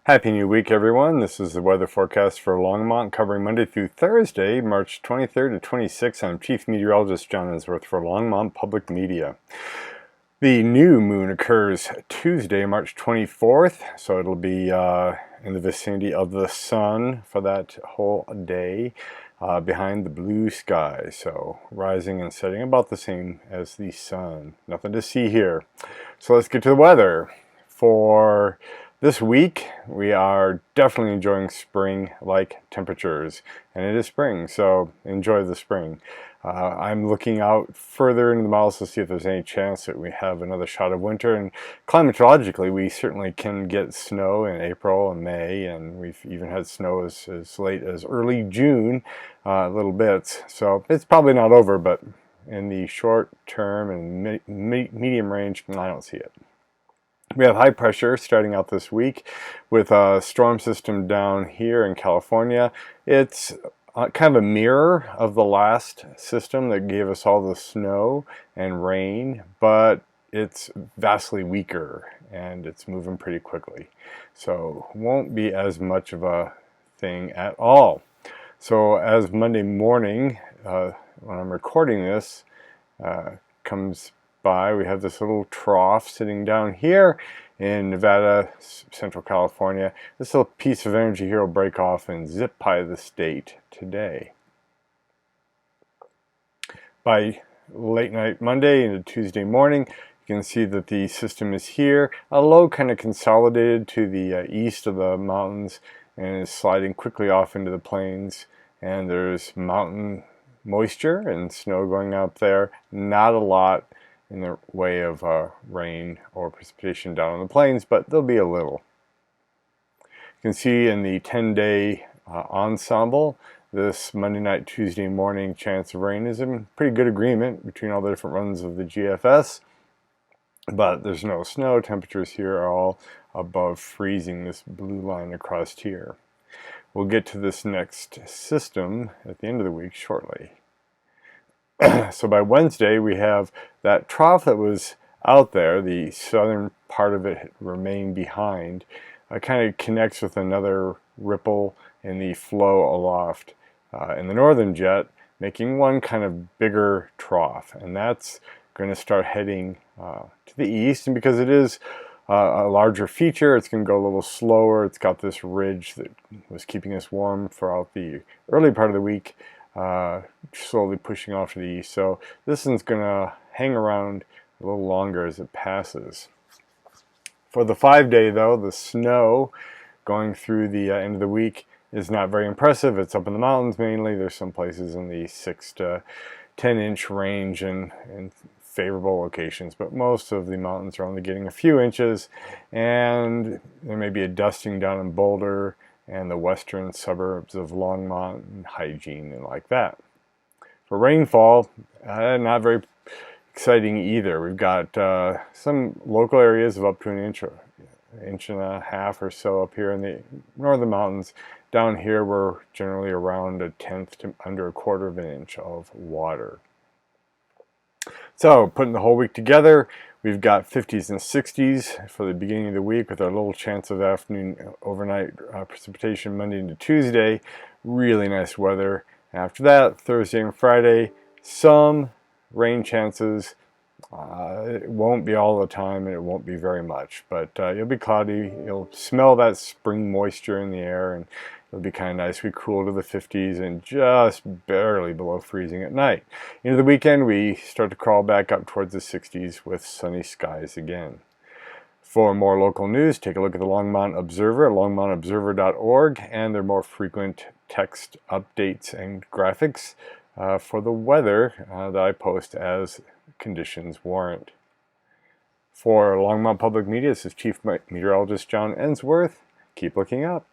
Happy New Week, everyone. This is the weather forecast for Longmont, covering Monday through Thursday, March 23rd to 26th. I'm Chief Meteorologist John Ensworth for Longmont Public Media. The new moon occurs Tuesday, March 24th, so it'll be in the vicinity of the sun for that whole day, behind the blue sky. So rising and setting about the same as the sun. Nothing to see here. So let's get to the weather. For this week, we are definitely enjoying spring-like temperatures, and it is spring, so enjoy the spring. I'm looking out further into the models to see if there's any chance that we have another shot of winter, and climatologically, we certainly can get snow in April and May, and we've even had snow as late as early June, little bits, so it's probably not over, but in the short term and medium range, I don't see it. We have high pressure starting out this week with a storm system down here in California. It's kind of a mirror of the last system that gave us all the snow and rain, but it's vastly weaker and it's moving pretty quickly. So won't be as much of a thing at all. So as Monday morning, when I'm recording this, comes by, we have this little trough sitting down here in Nevada, Central California. This little piece of energy here will break off and zip by the state today. By late night Monday into Tuesday morning, you can see that the system is here. A low kind of consolidated to the east of the mountains and is sliding quickly off into the plains. And there's mountain moisture and snow going up there. Not a lot in the way of rain or precipitation down on the plains, but there'll be a little. You can see in the 10-day ensemble, this Monday night, Tuesday morning chance of rain is in pretty good agreement between all the different runs of the GFS, but there's no snow. Temperatures here are all above freezing, this blue line across here. We'll get to this next system at the end of the week shortly. So by Wednesday, we have that trough that was out there, the southern part of it remained behind, kind of connects with another ripple in the flow aloft in the northern jet, making one kind of bigger trough. And that's going to start heading to the east. And because it is a larger feature, it's going to go a little slower. It's got this ridge that was keeping us warm throughout the early part of the week. Slowly pushing off to the east. So this one's going to hang around a little longer as it passes. For the 5-day though, the snow going through the end of the week is not very impressive. It's up in the mountains mainly. There's some places in the 6 to 10 inch range in favorable locations, but most of the mountains are only getting a few inches, and there may be a dusting down in Boulder and the western suburbs of Longmont and Hygiene and like that. For rainfall, not very exciting either. We've got some local areas of up to an inch and a half or so up here in the northern mountains. Down here, we're generally around a tenth to under a quarter of an inch of water. So, putting the whole week together, we've got 50s and 60s for the beginning of the week with our little chance of afternoon overnight precipitation Monday into Tuesday. Really nice weather. After that, Thursday and Friday, some rain chances. It won't be all the time and it won't be very much, but it'll be cloudy. You'll smell that spring moisture in the air and it'll be kind of nice. We cool to the 50s and just barely below freezing at night. Into the weekend, we start to crawl back up towards the 60s with sunny skies again. For more local news, take a look at the Longmont Observer at longmontobserver.org and their more frequent text updates and graphics for the weather that I post as conditions warrant. For Longmont Public Media, this is Chief Meteorologist John Ensworth. Keep looking up.